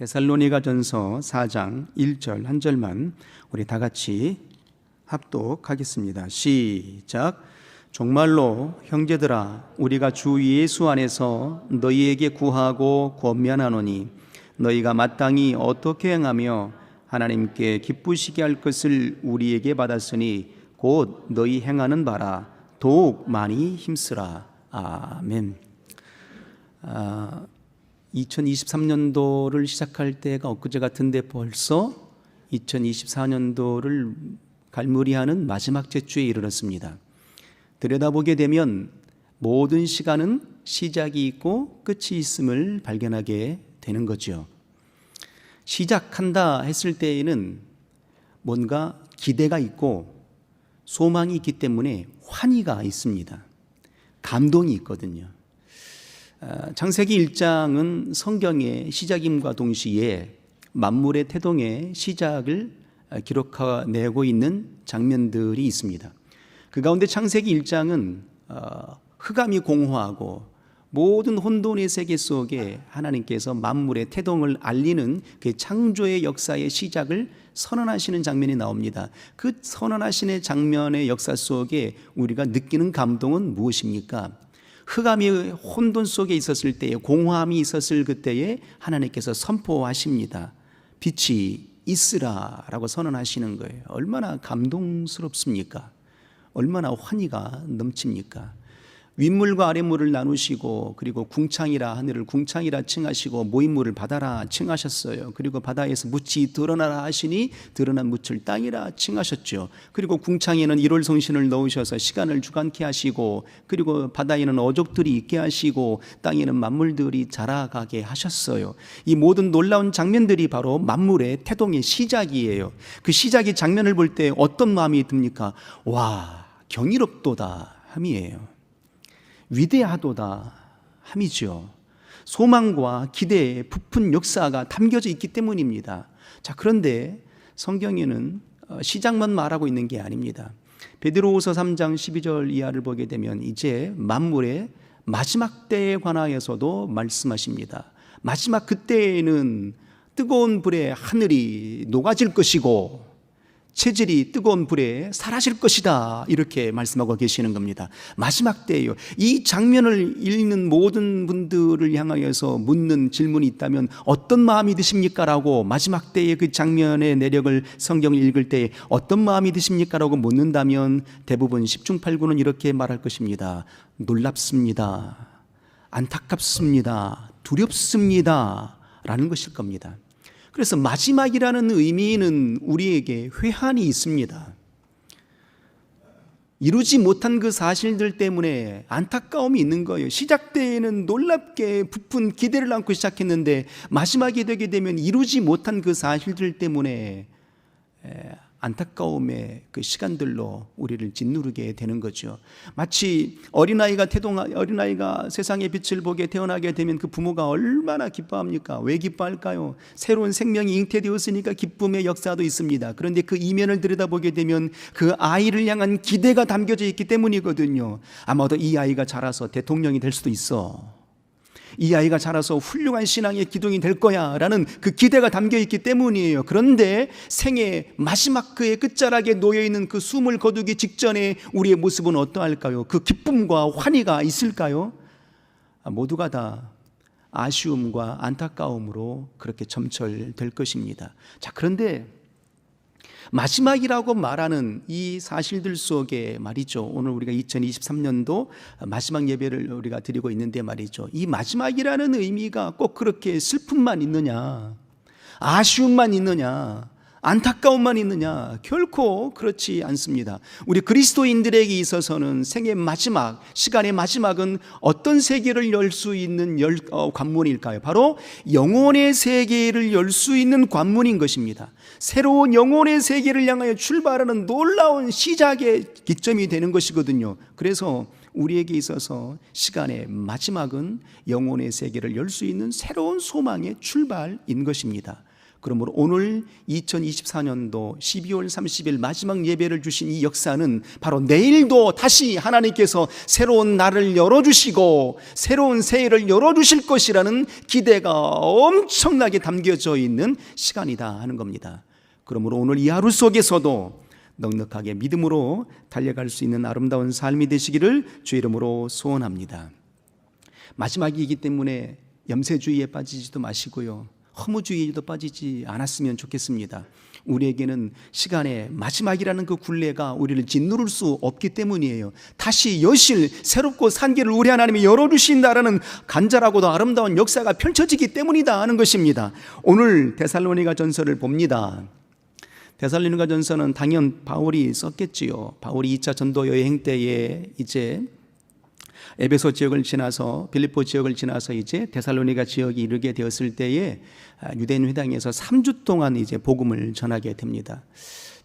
데살로니가전서 4장 1절 한 절만 우리 다 같이 합독하겠습니다. 시작. 정말로 형제들아, 우리가 주 예수 안에서 너희에게 구하고 권면하노니 너희가 마땅히 어떻게 행하며 하나님께 기쁘시게 할 것을 우리에게 받았으니 곧 너희 행하는 바라 더욱 많이 힘쓰라. 아멘. 2023년도를 시작할 때가 엊그제 같은데 벌써 2024년도를 갈무리하는 마지막 제주에 이르렀습니다. 들여다보게 되면 모든 시간은 시작이 있고 끝이 있음을 발견하게 되는 거죠. 시작한다 했을 때에는 뭔가 기대가 있고 소망이 있기 때문에 환희가 있습니다. 감동이 있거든요. 창세기 1장은 성경의 시작임과 동시에 만물의 태동의 시작을 기록해내고 있는 장면들이 있습니다. 그 가운데 창세기 1장은 흑암이 공허하고 모든 혼돈의 세계 속에 하나님께서 만물의 태동을 알리는 그 창조의 역사의 시작을 선언하시는 장면이 나옵니다. 그 선언하시는 장면의 역사 속에 우리가 느끼는 감동은 무엇입니까? 흑암이 혼돈 속에 있었을 때에, 공허함이 있었을 그때에 하나님께서 선포하십니다. 빛이 있으라 라고 선언하시는 거예요. 얼마나 감동스럽습니까? 얼마나 환희가 넘칩니까? 윗물과 아랫물을 나누시고, 그리고 궁창이라 하늘을 궁창이라 칭하시고 모인물을 바다라 칭하셨어요. 그리고 바다에서 묻이 드러나라 하시니 드러난 묻을 땅이라 칭하셨죠. 그리고 궁창에는 일월성신을 넣으셔서 시간을 주관케 하시고, 그리고 바다에는 어족들이 있게 하시고, 땅에는 만물들이 자라가게 하셨어요. 이 모든 놀라운 장면들이 바로 만물의 태동의 시작이에요. 그 시작의 장면을 볼 때 어떤 마음이 듭니까? 와, 경이롭도다 함이에요. 위대하도다 함이죠. 소망과 기대의 부푼 역사가 담겨져 있기 때문입니다. 자, 그런데 성경에는 시작만 말하고 있는 게 아닙니다. 베드로후서 3장 12절 이하를 보게 되면 이제 만물의 마지막 때에 관하여서도 말씀하십니다. 마지막 그때에는 뜨거운 불에 하늘이 녹아질 것이고 체질이 뜨거운 불에 사라질 것이다, 이렇게 말씀하고 계시는 겁니다. 마지막 때예요. 이 장면을 읽는 모든 분들을 향하여서 묻는 질문이 있다면 어떤 마음이 드십니까? 라고, 마지막 때의 그 장면의 내력을 성경을 읽을 때 어떤 마음이 드십니까? 라고 묻는다면 대부분 10중 8구는 이렇게 말할 것입니다. 놀랍습니다, 안타깝습니다, 두렵습니다 라는 것일 겁니다. 그래서 마지막이라는 의미는 우리에게 회한이 있습니다. 이루지 못한 그 사실들 때문에 안타까움이 있는 거예요. 시작 때에는 놀랍게 부푼 기대를 안고 시작했는데 마지막이 되게 되면 이루지 못한 그 사실들 때문에 안타까움의 그 시간들로 우리를 짓누르게 되는 거죠. 마치 어린아이가 세상의 빛을 보게 태어나게 되면 그 부모가 얼마나 기뻐합니까? 왜 기뻐할까요? 새로운 생명이 잉태되었으니까 기쁨의 역사도 있습니다. 그런데 그 이면을 들여다보게 되면 그 아이를 향한 기대가 담겨져 있기 때문이거든요. 아마도 이 아이가 자라서 대통령이 될 수도 있어, 이 아이가 자라서 훌륭한 신앙의 기둥이 될 거야 라는 그 기대가 담겨있기 때문이에요. 그런데 생의 마지막 그의 끝자락에 놓여있는 그 숨을 거두기 직전에 우리의 모습은 어떠할까요? 그 기쁨과 환희가 있을까요? 모두가 다 아쉬움과 안타까움으로 그렇게 점철될 것입니다. 자, 그런데 마지막이라고 말하는 이 사실들 속에 말이죠, 오늘 우리가 2023년도 마지막 예배를 우리가 드리고 있는데 말이죠, 이 마지막이라는 의미가 꼭 그렇게 슬픔만 있느냐, 아쉬움만 있느냐, 안타까움만 있느냐? 결코 그렇지 않습니다. 우리 그리스도인들에게 있어서는 생의 마지막, 시간의 마지막은 어떤 세계를 열 수 있는 관문일까요? 바로 영혼의 세계를 열 수 있는 관문인 것입니다. 새로운 영혼의 세계를 향하여 출발하는 놀라운 시작의 기점이 되는 것이거든요. 그래서 우리에게 있어서 시간의 마지막은 영혼의 세계를 열 수 있는 새로운 소망의 출발인 것입니다. 그러므로 오늘 2024년도 12월 30일 마지막 예배를 주신 이 역사는 바로 내일도 다시 하나님께서 새로운 날을 열어주시고 새로운 새해를 열어주실 것이라는 기대가 엄청나게 담겨져 있는 시간이다 하는 겁니다. 그러므로 오늘 이 하루 속에서도 넉넉하게 믿음으로 달려갈 수 있는 아름다운 삶이 되시기를 주의 이름으로 소원합니다. 마지막이기 때문에 염세주의에 빠지지도 마시고요, 허무주의에도 빠지지 않았으면 좋겠습니다. 우리에게는 시간의 마지막이라는 그 굴레가 우리를 짓누를 수 없기 때문이에요. 다시 여실 새롭고 산길을 우리 하나님이 열어주신다라는 간절하고도 아름다운 역사가 펼쳐지기 때문이다 하는 것입니다. 오늘 데살로니가 전서를 봅니다. 데살로니가 전서는 당연 바울이 썼겠지요. 바울이 2차 전도 여행 때에 이제 에베소 지역을 지나서 빌립보 지역을 지나서 이제 데살로니가 지역에 이르게 되었을 때에 유대인 회당에서 3주 동안 이제 복음을 전하게 됩니다.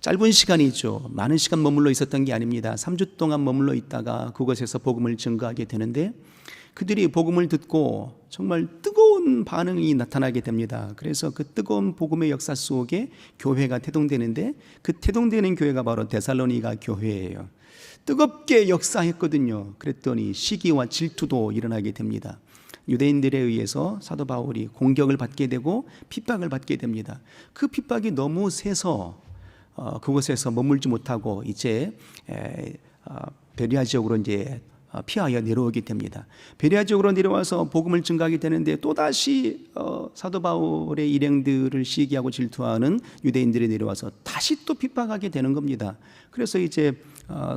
짧은 시간이죠. 많은 시간 머물러 있었던 게 아닙니다. 3주 동안 머물러 있다가 그곳에서 복음을 증거하게 되는데 그들이 복음을 듣고 정말 뜨거운 반응이 나타나게 됩니다. 그래서 그 뜨거운 복음의 역사 속에 교회가 태동되는데 그 태동되는 교회가 바로 데살로니가 교회예요. 뜨겁게 역사했거든요. 그랬더니 시기와 질투도 일어나게 됩니다. 유대인들에 의해서 사도 바울이 공격을 받게 되고 핍박을 받게 됩니다. 그 핍박이 너무 세서 그곳에서 머물지 못하고 이제 베리아 지역으로 이제 피하여 내려오게 됩니다. 베리아 지역으로 내려와서 복음을 증가하게 되는데 또다시 사도 바울의 일행들을 시기하고 질투하는 유대인들이 내려와서 다시 또 핍박하게 되는 겁니다. 그래서 이제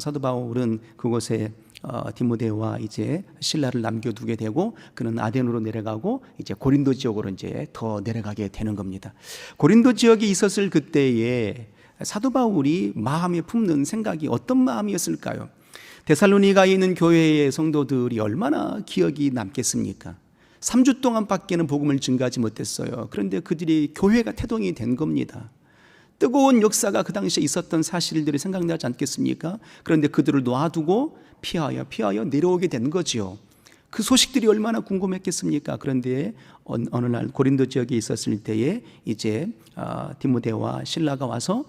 사도 바울은 그곳에 디모데와 이제 실라를 남겨두게 되고 그는 아덴으로 내려가고 이제 고린도 지역으로 이제 더 내려가게 되는 겁니다. 고린도 지역에 있었을 그때에 사도 바울이 마음에 품는 생각이 어떤 마음이었을까요? 데살로니가에 있는 교회의 성도들이 얼마나 기억이 남겠습니까? 3주 동안밖에는 복음을 증거하지 못했어요. 그런데 그들이 교회가 태동이 된 겁니다. 뜨거운 역사가 그 당시에 있었던 사실들이 생각나지 않겠습니까? 그런데 그들을 놔두고 피하여 내려오게 된 거지요. 그 소식들이 얼마나 궁금했겠습니까? 그런데 어느 날 고린도 지역에 있었을 때에 이제 디모데와 실라가 와서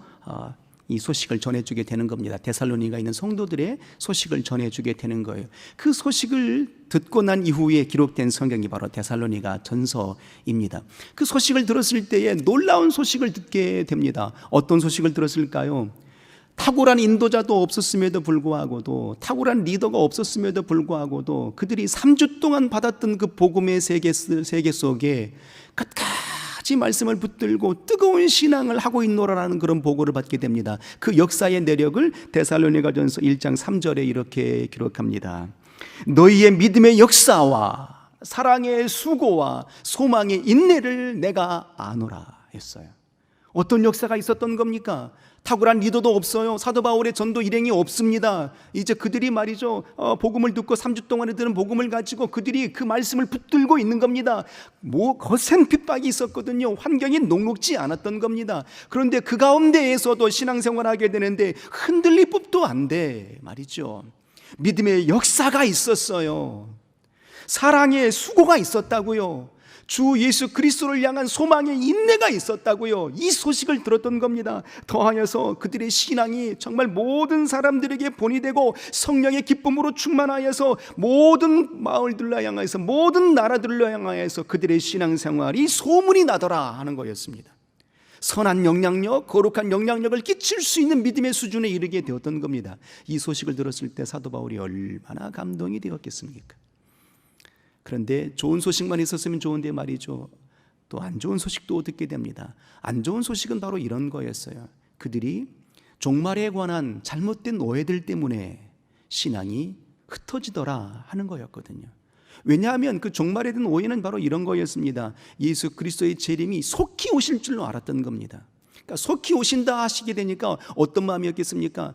이 소식을 전해주게 되는 겁니다. 데살로니가 있는 성도들의 소식을 전해주게 되는 거예요. 그 소식을 듣고 난 이후에 기록된 성경이 바로 데살로니가 전서입니다. 그 소식을 들었을 때에 놀라운 소식을 듣게 됩니다. 어떤 소식을 들었을까요? 탁월한 인도자도 없었음에도 불구하고도, 탁월한 리더가 없었음에도 불구하고도 그들이 3주 동안 받았던 그 복음의 세계 속에 끝까지 말씀을 붙들고 뜨거운 신앙을 하고 있노라라는 그런 보고를 받게 됩니다. 그 역사의 내력을 데살로니가전서 1장 3절에 이렇게 기록합니다. 너희의 믿음의 역사와 사랑의 수고와 소망의 인내를 내가 아노라 했어요. 어떤 역사가 있었던 겁니까? 탁월한 리더도 없어요. 사도 바울의 전도 일행이 없습니다. 이제 그들이 말이죠, 복음을 듣고 3주 동안에 들은 복음을 가지고 그들이 그 말씀을 붙들고 있는 겁니다. 거센 핍박이 있었거든요. 환경이 녹록지 않았던 겁니다. 그런데 그 가운데에서도 신앙생활하게 되는데 흔들릴 법도 안 돼 말이죠. 믿음의 역사가 있었어요. 사랑의 수고가 있었다고요. 주 예수 그리스도를 향한 소망의 인내가 있었다고요. 이 소식을 들었던 겁니다. 더하여서 그들의 신앙이 정말 모든 사람들에게 본이 되고 성령의 기쁨으로 충만하여서 모든 마을들로 향하여서 모든 나라들로 향하여서 그들의 신앙생활이 소문이 나더라 하는 거였습니다. 선한 영향력, 거룩한 영향력을 끼칠 수 있는 믿음의 수준에 이르게 되었던 겁니다. 이 소식을 들었을 때 사도 바울이 얼마나 감동이 되었겠습니까? 그런데 좋은 소식만 있었으면 좋은데 말이죠, 또 안 좋은 소식도 듣게 됩니다. 안 좋은 소식은 바로 이런 거였어요. 그들이 종말에 관한 잘못된 오해들 때문에 신앙이 흩어지더라 하는 거였거든요. 왜냐하면 그 종말에 대한 오해는 바로 이런 거였습니다. 예수 그리스도의 재림이 속히 오실 줄로 알았던 겁니다. 그러니까 속히 오신다 하시게 되니까 어떤 마음이었겠습니까?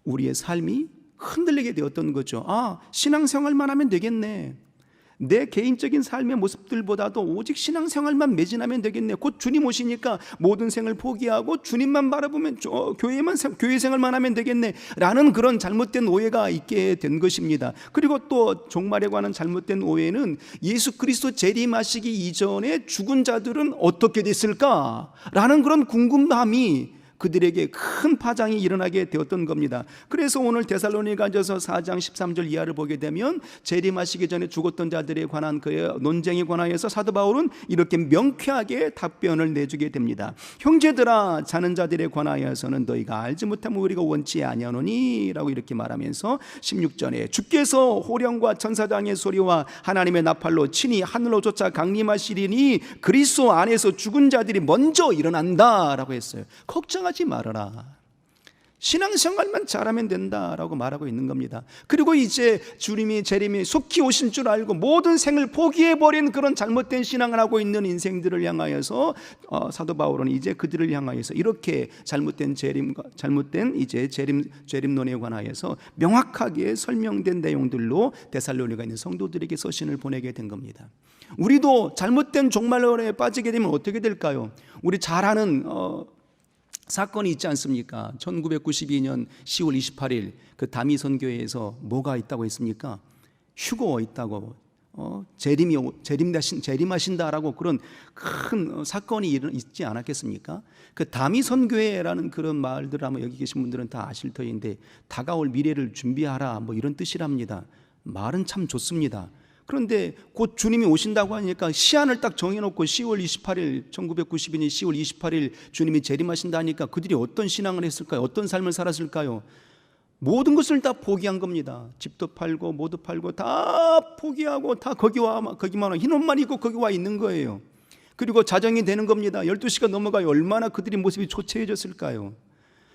우리의 삶이 흔들리게 되었던 거죠. 신앙생활만 하면 되겠네. 내 개인적인 삶의 모습들보다도 오직 신앙생활만 매진하면 되겠네. 곧 주님 오시니까 모든 생을 포기하고 주님만 바라보면 교회 생활만 하면 되겠네 라는 그런 잘못된 오해가 있게 된 것입니다. 그리고 또 종말에 관한 잘못된 오해는 예수 그리스도 재림하시기 이전에 죽은 자들은 어떻게 됐을까 라는 그런 궁금함이 그들에게 큰 파장이 일어나게 되었던 겁니다. 그래서 오늘 데살로니가전서 4장 13절 이하를 보게 되면 재림하시기 전에 죽었던 자들에 관한 그의 논쟁에 관하여서 사도 바울은 이렇게 명쾌하게 답변을 내주게 됩니다. 형제들아, 자는 자들에 관하여서는 너희가 알지 못하면 우리가 원치 아니하노니 라고 이렇게 말하면서 16절에 주께서 호령과 천사장의 소리와 하나님의 나팔로 친히 하늘로 쫓아 강림하시리니 그리스도 안에서 죽은 자들이 먼저 일어난다 라고 했어요. 걱정하지 말아라. 신앙생활만 잘하면 된다라고 말하고 있는 겁니다. 그리고 이제 주님이 재림이 속히 오실 줄 알고 모든 생을 포기해버린 그런 잘못된 신앙을 하고 있는 인생들을 향하여서 사도 바울은 이제 그들을 향하여서 이렇게 잘못된 재림과 잘못된 이제 재림론에 관하여서 명확하게 설명된 내용들로 데살로니가 있는 성도들에게 서신을 보내게 된 겁니다. 우리도 잘못된 종말론에 빠지게 되면 어떻게 될까요? 우리 잘 아는 사건이 있지 않습니까? 1992년 10월 28일 그 다미선교회에서 뭐가 있다고 했습니까? 휴거 있다고 재림하신다라고 그런 큰 사건이 있지 않았겠습니까? 그 다미선교회라는 그런 말들 아마 여기 계신 분들은 다 아실 터인데 다가올 미래를 준비하라 뭐 이런 뜻이랍니다. 말은 참 좋습니다. 그런데 곧 주님이 오신다고 하니까 시한을 딱 정해놓고 10월 28일 1992년 10월 28일 주님이 재림하신다 하니까 그들이 어떤 신앙을 했을까요? 어떤 삶을 살았을까요? 모든 것을 다 포기한 겁니다. 집도 팔고 모두 팔고 다 포기하고 다 거기만 흰 옷만 입고 거기 와 있는 거예요. 그리고 자정이 되는 겁니다. 12시가 넘어가요. 얼마나 그들이 모습이 초췌해졌을까요?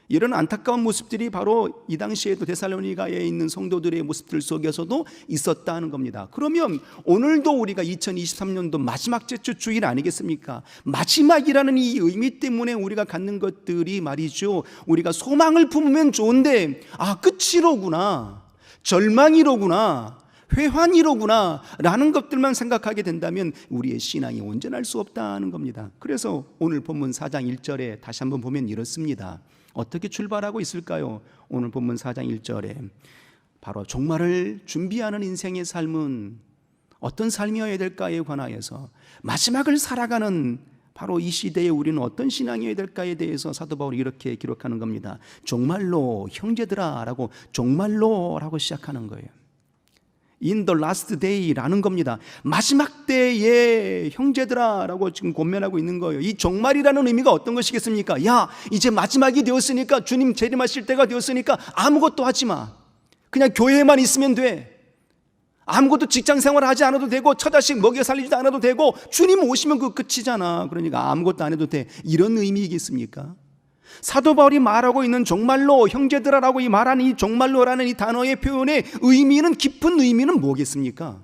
이런 안타까운 모습들이 바로 이 당시에도 데살로니가에 있는 성도들의 모습들 속에서도 있었다는 겁니다. 그러면 오늘도 우리가 2023년도 마지막 제주 주일 아니겠습니까? 마지막이라는 이 의미 때문에 우리가 갖는 것들이 말이죠, 우리가 소망을 품으면 좋은데 끝이로구나, 절망이로구나, 회환이로구나 라는 것들만 생각하게 된다면 우리의 신앙이 온전할 수 없다는 겁니다. 그래서 오늘 본문 4장 1절에 다시 한번 보면 이렇습니다. 어떻게 출발하고 있을까요? 오늘 본문 4장 1절에 바로 종말을 준비하는 인생의 삶은 어떤 삶이어야 될까에 관하여서 마지막을 살아가는 바로 이 시대에 우리는 어떤 신앙이어야 될까에 대해서 사도 바울이 이렇게 기록하는 겁니다. 종말로 형제들아 라고 종말로라고 시작하는 거예요. In the last day라는 겁니다. 마지막 때에 형제들아 라고 지금 권면하고 있는 거예요. 이 종말이라는 의미가 어떤 것이겠습니까? 이제 마지막이 되었으니까, 주님 재림하실 때가 되었으니까 아무것도 하지 마. 그냥 교회에만 있으면 돼. 아무것도 직장 생활 하지 않아도 되고 처자식 먹여 살리지도 않아도 되고 주님 오시면 그 끝이잖아. 그러니까 아무것도 안 해도 돼. 이런 의미이겠습니까? 사도 바울이 말하고 있는 종말로 형제들아라고 이 말하는 이 종말로라는 이 단어의 표현의 의미는, 깊은 의미는 뭐겠습니까?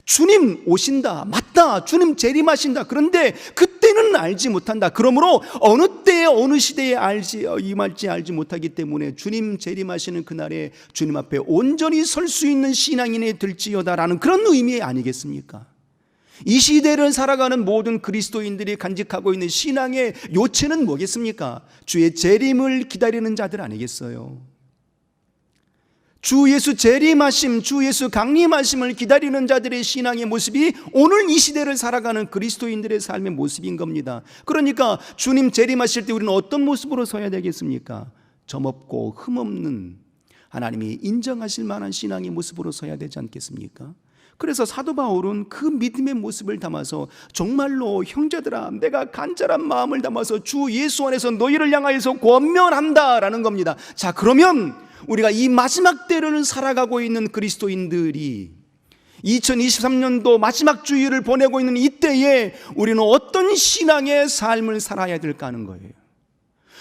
주님 오신다, 맞다, 주님 재림하신다. 그런데 그때는 알지 못한다. 그러므로 어느 때에 어느 시대에 임할지 알지 못하기 때문에 주님 재림하시는 그날에 주님 앞에 온전히 설 수 있는 신앙인이 될지어다라는 그런 의미 아니겠습니까? 이 시대를 살아가는 모든 그리스도인들이 간직하고 있는 신앙의 요체는 뭐겠습니까? 주의 재림을 기다리는 자들 아니겠어요? 주 예수 재림하심, 주 예수 강림하심을 기다리는 자들의 신앙의 모습이 오늘 이 시대를 살아가는 그리스도인들의 삶의 모습인 겁니다. 그러니까 주님 재림하실 때 우리는 어떤 모습으로 서야 되겠습니까? 점없고 흠없는, 하나님이 인정하실 만한 신앙의 모습으로 서야 되지 않겠습니까? 그래서 사도 바울은 그 믿음의 모습을 담아서 정말로 형제들아, 내가 간절한 마음을 담아서 주 예수 안에서 너희를 향하여서 권면한다라는 겁니다. 자, 그러면 우리가 이 마지막 때를 살아가고 있는 그리스도인들이 2023년도 마지막 주일을 보내고 있는 이때에 우리는 어떤 신앙의 삶을 살아야 될까 하는 거예요.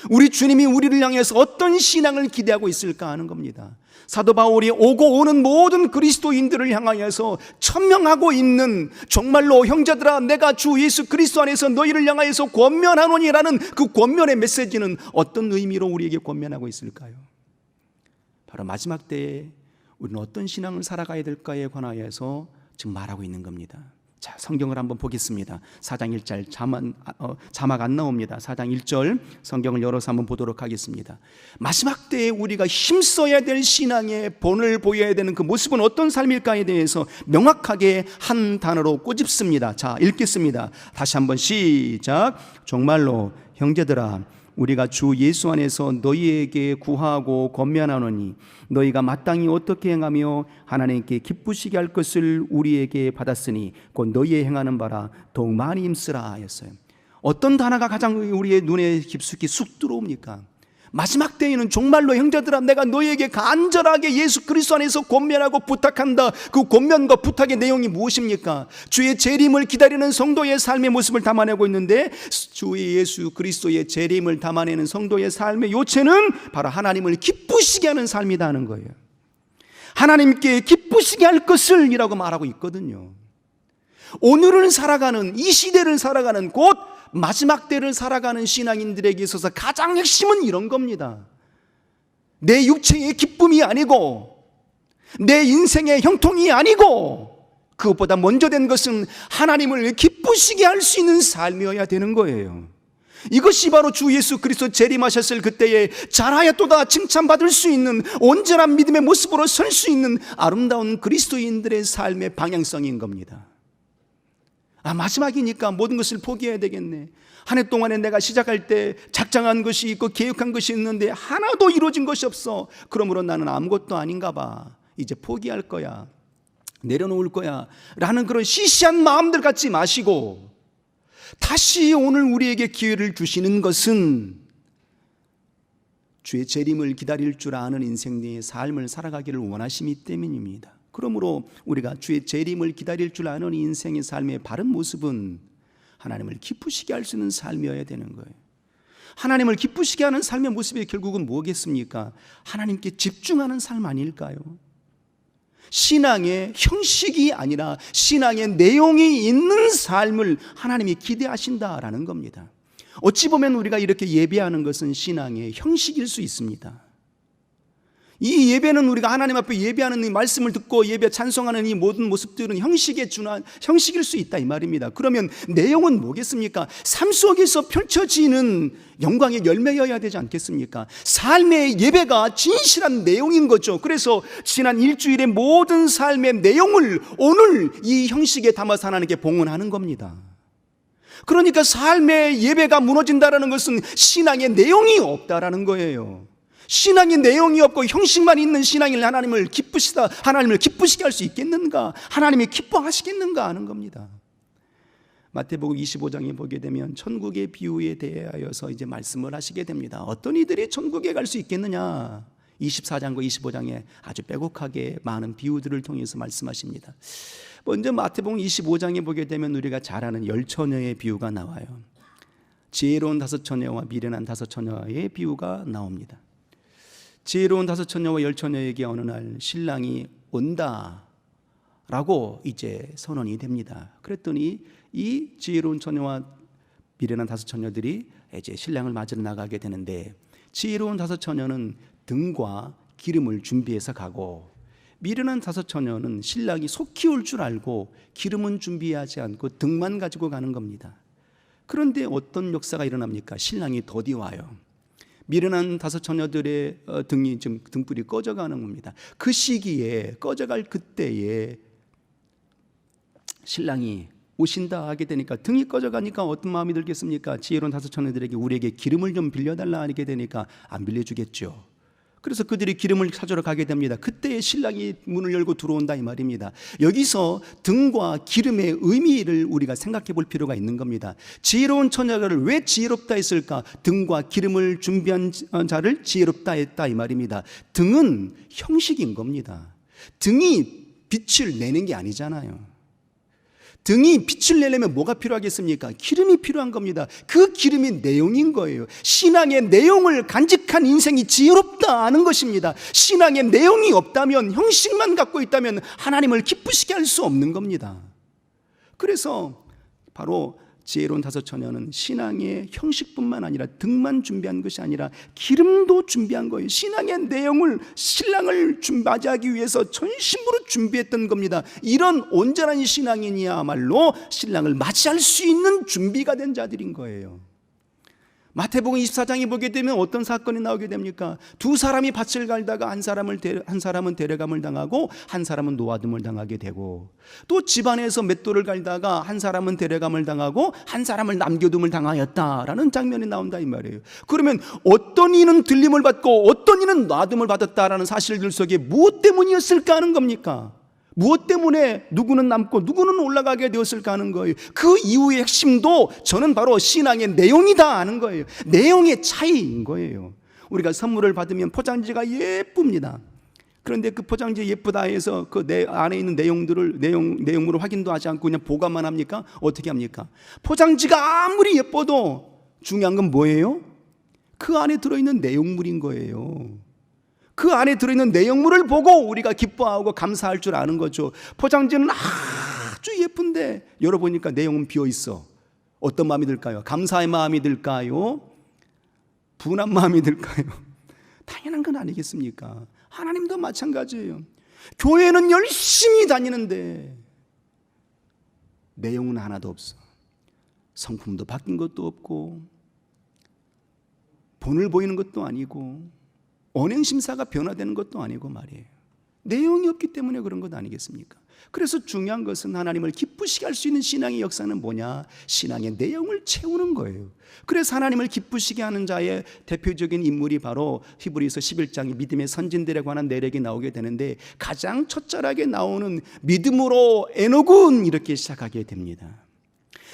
우리 주님이 우리를 향해서 어떤 신앙을 기대하고 있을까 하는 겁니다. 사도 바울이 오고 오는 모든 그리스도인들을 향하여서 천명하고 있는 정말로 형제들아, 내가 주 예수 그리스도 안에서 너희를 향하여서 권면하노니라는 그 권면의 메시지는 어떤 의미로 우리에게 권면하고 있을까요? 바로 마지막 때에 우리는 어떤 신앙을 살아가야 될까에 관하여서 지금 말하고 있는 겁니다. 자, 성경을 한번 보겠습니다. 4장 1절 자막 안 나옵니다. 4장 1절 성경을 열어서 한번 보도록 하겠습니다. 마지막 때에 우리가 힘써야 될 신앙의 본을 보여야 되는 그 모습은 어떤 삶일까에 대해서 명확하게 한 단어로 꼬집습니다. 자, 읽겠습니다. 다시 한번 시작. 정말로 형제들아, 우리가 주 예수 안에서 너희에게 구하고 권면하노니 너희가 마땅히 어떻게 행하며 하나님께 기쁘시게 할 것을 우리에게 받았으니 곧 너희의 행하는 바라 더욱 많이 힘쓰라 하였어요. 어떤 단어가 가장 우리의 눈에 깊숙이 쑥 들어옵니까? 마지막 때에는 정말로 형제들아, 내가 너희에게 간절하게 예수 그리스도 안에서 권면하고 부탁한다. 그 권면과 부탁의 내용이 무엇입니까? 주의 재림을 기다리는 성도의 삶의 모습을 담아내고 있는데, 주의 예수 그리스도의 재림을 담아내는 성도의 삶의 요체는 바로 하나님을 기쁘시게 하는 삶이다 하는 거예요. 하나님께 기쁘시게 할 것을 이라고 말하고 있거든요. 오늘을 살아가는, 이 시대를 살아가는, 곧 마지막 때를 살아가는 신앙인들에게 있어서 가장 핵심은 이런 겁니다. 내 육체의 기쁨이 아니고, 내 인생의 형통이 아니고, 그것보다 먼저 된 것은 하나님을 기쁘시게 할 수 있는 삶이어야 되는 거예요. 이것이 바로 주 예수 그리스도 재림하셨을 그때에 잘하였도다 칭찬받을 수 있는, 온전한 믿음의 모습으로 설 수 있는 아름다운 그리스도인들의 삶의 방향성인 겁니다. 마지막이니까 모든 것을 포기해야 되겠네. 한 해 동안에 내가 시작할 때 작정한 것이 있고 계획한 것이 있는데 하나도 이루어진 것이 없어. 그러므로 나는 아무것도 아닌가 봐. 이제 포기할 거야, 내려놓을 거야 라는 그런 시시한 마음들 갖지 마시고, 다시 오늘 우리에게 기회를 주시는 것은 주의 재림을 기다릴 줄 아는 인생의 삶을 살아가기를 원하시기 때문입니다. 그러므로 우리가 주의 재림을 기다릴 줄 아는 인생의 삶의 바른 모습은 하나님을 기쁘시게 할 수 있는 삶이어야 되는 거예요. 하나님을 기쁘시게 하는 삶의 모습이 결국은 뭐겠습니까? 하나님께 집중하는 삶 아닐까요? 신앙의 형식이 아니라 신앙의 내용이 있는 삶을 하나님이 기대하신다라는 겁니다. 어찌 보면 우리가 이렇게 예배하는 것은 신앙의 형식일 수 있습니다. 이 예배는 우리가 하나님 앞에 예배하는 이 말씀을 듣고 예배 찬송하는 이 모든 모습들은 형식에 준한 형식일 수 있다 이 말입니다. 그러면 내용은 뭐겠습니까? 삶 속에서 펼쳐지는 영광의 열매여야 되지 않겠습니까? 삶의 예배가 진실한 내용인 거죠. 그래서 지난 일주일의 모든 삶의 내용을 오늘 이 형식에 담아서 하나님께 봉헌하는 겁니다. 그러니까 삶의 예배가 무너진다는 것은 신앙의 내용이 없다라는 거예요. 신앙의 내용이 없고 형식만 있는 신앙을 하나님을 기쁘시게 할 수 있겠는가? 하나님이 기뻐하시겠는가 하는 겁니다. 마태복음 25장에 보게 되면 천국의 비유에 대하여서 이제 말씀을 하시게 됩니다. 어떤 이들이 천국에 갈 수 있겠느냐? 24장과 25장에 아주 빼곡하게 많은 비유들을 통해서 말씀하십니다. 먼저 마태복음 25장에 보게 되면 우리가 잘 아는 10처녀의 비유가 나와요. 지혜로운 5처녀와 미련한 5처녀의 비유가 나옵니다. 지혜로운 5처녀와 10처녀에게 어느 날 신랑이 온다라고 이제 선언이 됩니다. 그랬더니 이 지혜로운 처녀와 미련한 5처녀들이 이제 신랑을 맞으러 나가게 되는데, 지혜로운 5처녀는 등과 기름을 준비해서 가고, 미련한 5처녀는 신랑이 속히 올 줄 알고 기름은 준비하지 않고 등만 가지고 가는 겁니다. 그런데 어떤 역사가 일어납니까? 신랑이 더디 와요. 미련한 5처녀들의 등이 좀 등불이 꺼져가는 겁니다. 그 시기에, 꺼져갈 그때에 신랑이 오신다 하게 되니까, 등이 꺼져가니까 어떤 마음이 들겠습니까? 지혜로운 5처녀들에게 우리에게 기름을 좀 빌려달라 하게 되니까 안 빌려주겠죠. 그래서 그들이 기름을 찾으러 가게 됩니다. 그때 신랑이 문을 열고 들어온다 이 말입니다. 여기서 등과 기름의 의미를 우리가 생각해 볼 필요가 있는 겁니다. 지혜로운 처녀를 왜 지혜롭다 했을까? 등과 기름을 준비한 자를 지혜롭다 했다 이 말입니다. 등은 형식인 겁니다. 등이 빛을 내는 게 아니잖아요. 등이 빛을 내려면 뭐가 필요하겠습니까? 기름이 필요한 겁니다. 그 기름이 내용인 거예요. 신앙의 내용을 간직한 인생이 지혜롭다 하는 것입니다. 신앙의 내용이 없다면, 형식만 갖고 있다면 하나님을 기쁘시게 할 수 없는 겁니다. 그래서 바로 지혜로운 다섯 처녀는 신앙의 형식뿐만 아니라 등만 준비한 것이 아니라 기름도 준비한 거예요. 신앙의 내용을, 신랑을 맞이하기 위해서 전심으로 준비했던 겁니다. 이런 온전한 신앙인이야말로 신랑을 맞이할 수 있는 준비가 된 자들인 거예요. 마태복음 24장에 보게 되면 어떤 사건이 나오게 됩니까? 두 사람이 밭을 갈다가 한 사람은 데려감을 당하고 한 사람은 노아듬을 당하게 되고, 또 집안에서 맷돌을 갈다가 한 사람은 데려감을 당하고 한 사람을 남겨둠을 당하였다라는 장면이 나온다 이 말이에요. 그러면 어떤 이는 들림을 받고 어떤 이는 놔둠을 받았다라는 사실들 속에 무엇 때문이었을까 하는 겁니까? 무엇 때문에 누구는 남고 누구는 올라가게 되었을까 하는 거예요. 그 이유의 핵심도 저는 바로 신앙의 내용이다 하는 거예요. 내용의 차이인 거예요. 우리가 선물을 받으면 포장지가 예쁩니다. 그런데 그 포장지 예쁘다 해서 그 안에 있는 내용물을 확인도 하지 않고 그냥 보관만 합니까? 어떻게 합니까? 포장지가 아무리 예뻐도 중요한 건 뭐예요? 그 안에 들어있는 내용물인 거예요. 그 안에 들어있는 내용물을 보고 우리가 기뻐하고 감사할 줄 아는 거죠. 포장지는 아주 예쁜데 열어보니까 내용은 비어있어. 어떤 마음이 들까요? 감사의 마음이 들까요? 분한 마음이 들까요? 당연한 건 아니겠습니까? 하나님도 마찬가지예요. 교회는 열심히 다니는데 내용은 하나도 없어. 성품도 바뀐 것도 없고 본을 보이는 것도 아니고 언행심사가 변화되는 것도 아니고 말이에요. 내용이 없기 때문에 그런 것 아니겠습니까? 그래서 중요한 것은 하나님을 기쁘시게 할 수 있는 신앙의 역사는 뭐냐? 신앙의 내용을 채우는 거예요. 그래서 하나님을 기쁘시게 하는 자의 대표적인 인물이 바로 히브리서 11장의 믿음의 선진들에 관한 내력이 나오게 되는데, 가장 첫자락에 나오는 믿음으로 에녹은 이렇게 시작하게 됩니다.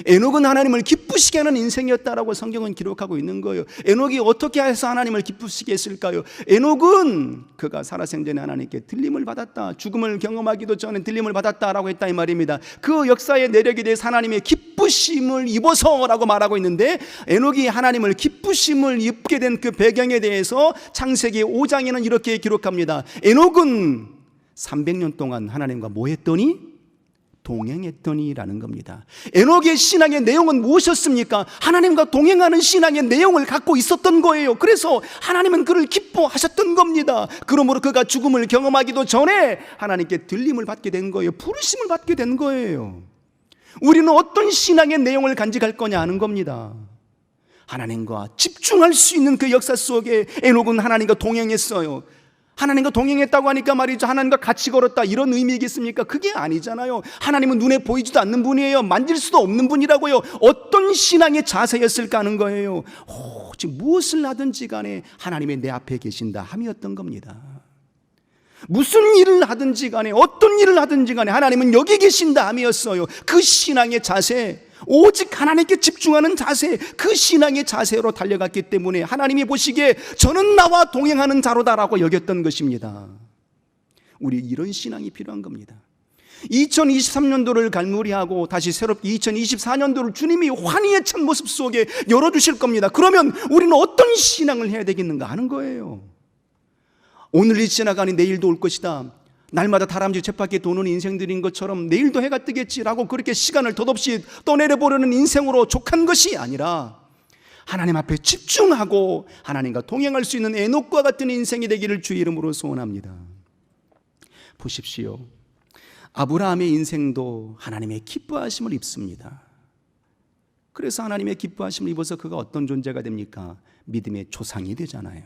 에녹은 하나님을 기쁘시게 하는 인생이었다라고 성경은 기록하고 있는 거예요. 에녹이 어떻게 해서 하나님을 기쁘시게 했을까요? 에녹은 그가 살아생전에 하나님께 들림을 받았다, 죽음을 경험하기도 전에 들림을 받았다라고 했다 이 말입니다. 그 역사의 내력에 대해서 하나님의 기쁘심을 입어서라고 말하고 있는데, 에녹이 하나님을 기쁘심을 입게 된 그 배경에 대해서 창세기 5장에는 이렇게 기록합니다. 에녹은 300년 동안 하나님과 뭐 했더니? 동행했더니라는 겁니다. 에녹의 신앙의 내용은 무엇이었습니까? 하나님과 동행하는 신앙의 내용을 갖고 있었던 거예요. 그래서 하나님은 그를 기뻐하셨던 겁니다. 그러므로 그가 죽음을 경험하기도 전에 하나님께 들림을 받게 된 거예요. 부르심을 받게 된 거예요. 우리는 어떤 신앙의 내용을 간직할 거냐 하는 겁니다. 하나님과 집중할 수 있는 그 역사 속에 에녹은 하나님과 동행했어요. 하나님과 동행했다고 하니까 말이죠, 하나님과 같이 걸었다 이런 의미이겠습니까? 그게 아니잖아요. 하나님은 눈에 보이지도 않는 분이에요. 만질 수도 없는 분이라고요. 어떤 신앙의 자세였을까 하는 거예요. 지금 무엇을 하든지 간에 하나님이 내 앞에 계신다 함이었던 겁니다. 무슨 일을 하든지 간에 어떤 일을 하든지 간에 하나님은 여기 계신다 함이었어요. 그 신앙의 자세, 오직 하나님께 집중하는 자세, 그 신앙의 자세로 달려갔기 때문에 하나님이 보시기에 저는 나와 동행하는 자로다라고 여겼던 것입니다. 우리 이런 신앙이 필요한 겁니다. 2023년도를 갈무리하고 다시 새롭게 2024년도를 주님이 환희의 참 모습 속에 열어주실 겁니다. 그러면 우리는 어떤 신앙을 해야 되겠는가 하는 거예요. 오늘이 지나가니 내일도 올 것이다, 날마다 다람쥐 쳇바퀴 도는 인생들인 것처럼 내일도 해가 뜨겠지라고 그렇게 시간을 덧없이 떠내려보려는 인생으로 족한 것이 아니라 하나님 앞에 집중하고 하나님과 동행할 수 있는 에녹과 같은 인생이 되기를 주의 이름으로 소원합니다. 보십시오. 아브라함의 인생도 하나님의 기뻐하심을 입습니다. 그래서 하나님의 기뻐하심을 입어서 그가 어떤 존재가 됩니까? 믿음의 조상이 되잖아요.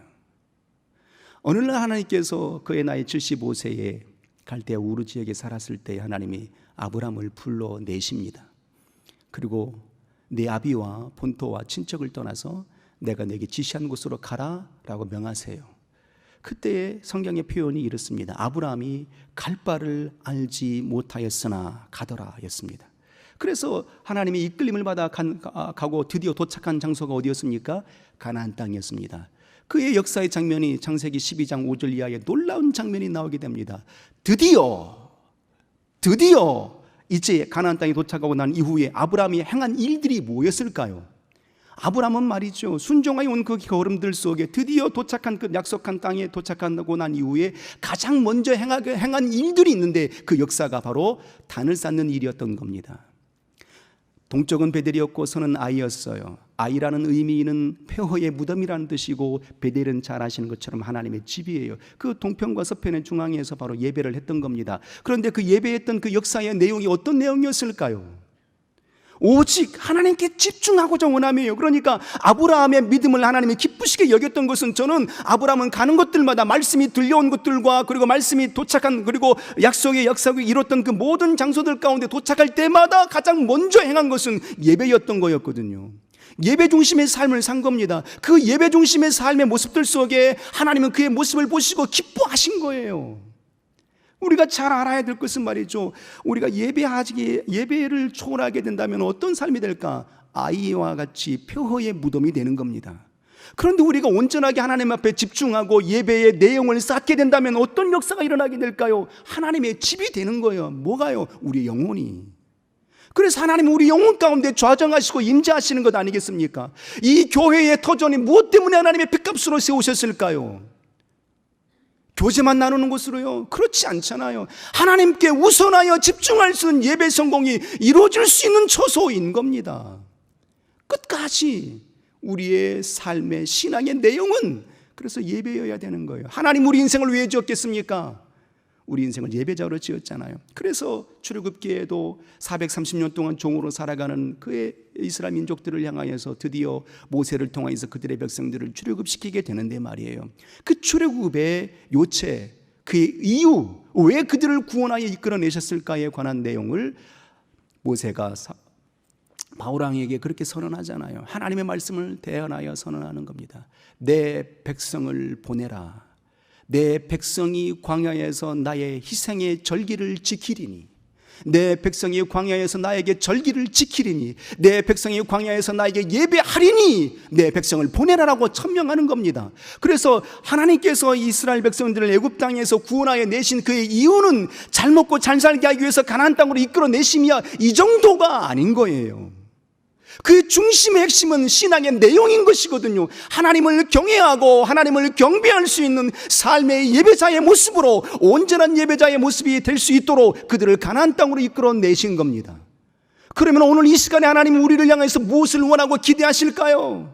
어느 날 하나님께서 그의 나이 75세에 갈대아 우르 지역에 살았을 때 하나님이 아브라함을 불러내십니다. 그리고 네 아비와 본토와 친척을 떠나서 내가 내게 지시한 곳으로 가라 라고 명하세요. 그때의 성경의 표현이 이렇습니다. 아브라함이 갈 바를 알지 못하였으나 가더라 였습니다. 그래서 하나님이 이끌림을 받아 가고 드디어 도착한 장소가 어디였습니까? 가나안 땅이었습니다. 그의 역사의 장면이 창세기 12장 5절 이하의 놀라운 장면이 나오게 됩니다. 드디어 이제 가나안 땅에 도착하고 난 이후에 아브라함이 행한 일들이 뭐였을까요? 아브라함은 말이죠, 순종하여 온 그 걸음들 속에 드디어 도착한 그 약속한 땅에 도착하고 난 이후에 가장 먼저 행한 일들이 있는데 그 역사가 바로 단을 쌓는 일이었던 겁니다. 동쪽은 베델이었고 서는 아이였어요. 아이라는 의미는 폐허의 무덤이라는 뜻이고, 베델은 잘 아시는 것처럼 하나님의 집이에요. 그 동편과 서편의 중앙에서 바로 예배를 했던 겁니다. 그런데 그 예배했던 그 역사의 내용이 어떤 내용이었을까요? 오직 하나님께 집중하고자 원함이에요. 그러니까 아브라함의 믿음을 하나님이 기쁘시게 여겼던 것은, 저는 아브라함은 가는 곳들마다 말씀이 들려온 곳들과, 그리고 말씀이 도착한, 그리고 약속이 이뤘던 그 모든 장소들 가운데 도착할 때마다 가장 먼저 행한 것은 예배였던 거였거든요. 예배 중심의 삶을 산 겁니다. 그 예배 중심의 삶의 모습들 속에 하나님은 그의 모습을 보시고 기뻐하신 거예요. 우리가 잘 알아야 될 것은 말이죠, 우리가 예배를 초월하게 된다면 어떤 삶이 될까? 아이와 같이 폐허의 무덤이 되는 겁니다. 그런데 우리가 온전하게 하나님 앞에 집중하고 예배의 내용을 쌓게 된다면 어떤 역사가 일어나게 될까요? 하나님의 집이 되는 거예요. 뭐가요? 우리 영혼이. 그래서 하나님은 우리 영혼 가운데 좌정하시고 임재하시는 것 아니겠습니까? 이 교회의 터전이 무엇 때문에 하나님의 핏값으로 세우셨을까요? 교제만 나누는 곳으로요? 그렇지 않잖아요. 하나님께 우선하여 집중할 수 있는 예배 성공이 이루어질 수 있는 처소인 겁니다. 끝까지 우리의 삶의 신앙의 내용은 그래서 예배여야 되는 거예요. 하나님 우리 인생을 왜 지었겠습니까? 우리 인생을 예배자로 지었잖아요. 그래서 출애굽기에도 430년 동안 종으로 살아가는 그의 이스라엘 민족들을 향하여서 드디어 모세를 통하여서 그들의 백성들을 출애굽시키게 되는데 말이에요. 그 출애굽의 요체, 그의 이유, 왜 그들을 구원하여 이끌어내셨을까에 관한 내용을 모세가 바울왕에게 그렇게 선언하잖아요. 하나님의 말씀을 대언하여 선언하는 겁니다. 내 백성을 보내라. 내 백성이 광야에서 나의 희생의 절기를 지키리니, 내 백성이 광야에서 나에게 절기를 지키리니, 내 백성이 광야에서 나에게 예배하리니 내 백성을 보내라라고 천명하는 겁니다. 그래서 하나님께서 이스라엘 백성들을 애굽 땅에서 구원하여 내신 그의 이유는 잘 먹고 잘 살게 하기 위해서 가나안 땅으로 이끌어내심이야, 이 정도가 아닌 거예요. 그 중심의 핵심은 신앙의 내용인 것이거든요. 하나님을 경외하고 하나님을 경배할 수 있는 삶의 예배자의 모습으로, 온전한 예배자의 모습이 될 수 있도록 그들을 가나안 땅으로 이끌어내신 겁니다. 그러면 오늘 이 시간에 하나님은 우리를 향해서 무엇을 원하고 기대하실까요?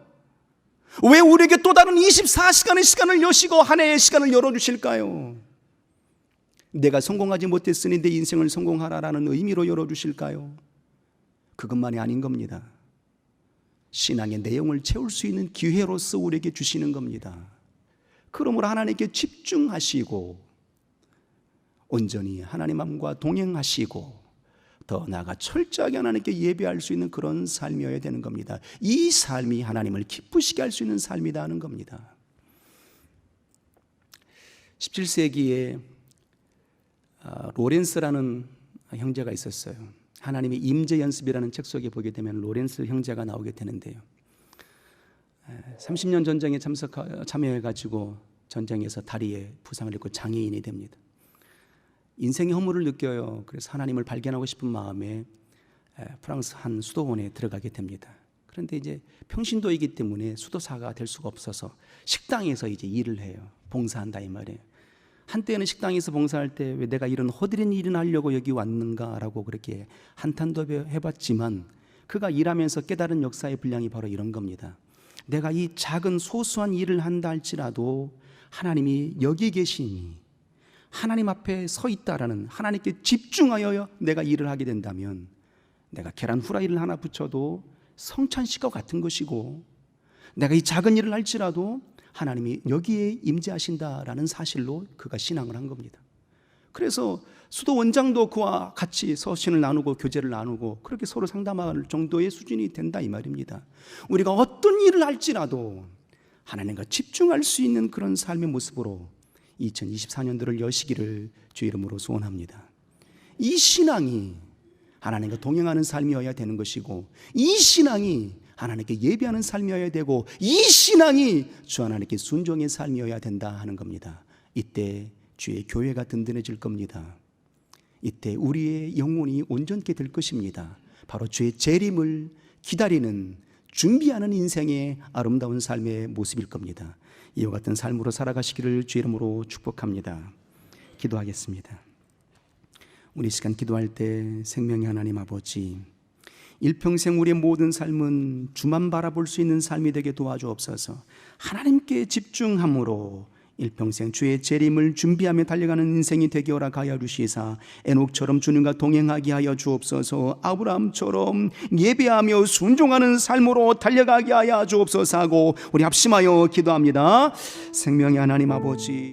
왜 우리에게 또 다른 24시간의 시간을 여시고 한 해의 시간을 열어주실까요? 내가 성공하지 못했으니 내 인생을 성공하라라는 의미로 열어주실까요? 그것만이 아닌 겁니다. 신앙의 내용을 채울 수 있는 기회로서 우리에게 주시는 겁니다. 그러므로 하나님께 집중하시고 온전히 하나님과 동행하시고 더 나아가 철저하게 하나님께 예배할 수 있는 그런 삶이어야 되는 겁니다. 이 삶이 하나님을 기쁘시게 할 수 있는 삶이다 하는 겁니다. 17세기에 로렌스라는 형제가 있었어요. 하나님의 임재 연습이라는 책 속에 보게 되면 로렌스 형제가 나오게 되는데요. 30년 전쟁에 참여해가지고 전쟁에서 다리에 부상을 입고 장애인이 됩니다. 인생의 허물을 느껴요. 그래서 하나님을 발견하고 싶은 마음에 프랑스 한 수도원에 들어가게 됩니다. 그런데 이제 평신도이기 때문에 수도사가 될 수가 없어서 식당에서 이제 일을 해요. 봉사한다 이 말이에요. 한때는 식당에서 봉사할 때 왜 내가 이런 허드렛 일을 하려고 여기 왔는가라고 그렇게 한탄도 해봤지만, 그가 일하면서 깨달은 역사의 분량이 바로 이런 겁니다. 내가 이 작은 소소한 일을 한다 할지라도 하나님이 여기 계시니, 하나님 앞에 서 있다라는, 하나님께 집중하여 내가 일을 하게 된다면 내가 계란 후라이를 하나 붙여도 성찬식과 같은 것이고, 내가 이 작은 일을 할지라도 하나님이 여기에 임재하신다라는 사실로 그가 신앙을 한 겁니다. 그래서 수도 원장도 그와 같이 서신을 나누고 교제를 나누고 그렇게 서로 상담할 정도의 수준이 된다 이 말입니다. 우리가 어떤 일을 할지라도 하나님과 집중할 수 있는 그런 삶의 모습으로 2024년도를 여시기를 주 이름으로 소원합니다. 이 신앙이 하나님과 동행하는 삶이어야 되는 것이고, 이 신앙이 하나님께 예배하는 삶이어야 되고, 이 신앙이 주 하나님께 순종의 삶이어야 된다 하는 겁니다. 이때 주의 교회가 든든해질 겁니다. 이때 우리의 영혼이 온전케 될 것입니다. 바로 주의 재림을 기다리는, 준비하는 인생의 아름다운 삶의 모습일 겁니다. 이와 같은 삶으로 살아가시기를 주 이름으로 축복합니다. 기도하겠습니다. 우리 시간 기도할 때 생명의 하나님 아버지, 일평생 우리의 모든 삶은 주만 바라볼 수 있는 삶이 되게 도와주옵소서. 하나님께 집중함으로 일평생 주의 재림을 준비하며 달려가는 인생이 되게 허락하여 주시사 에녹처럼 주님과 동행하게 하여 주옵소서. 아브라함처럼 예배하며 순종하는 삶으로 달려가게 하여 주옵소서 하고 우리 합심하여 기도합니다. 생명의 하나님 아버지,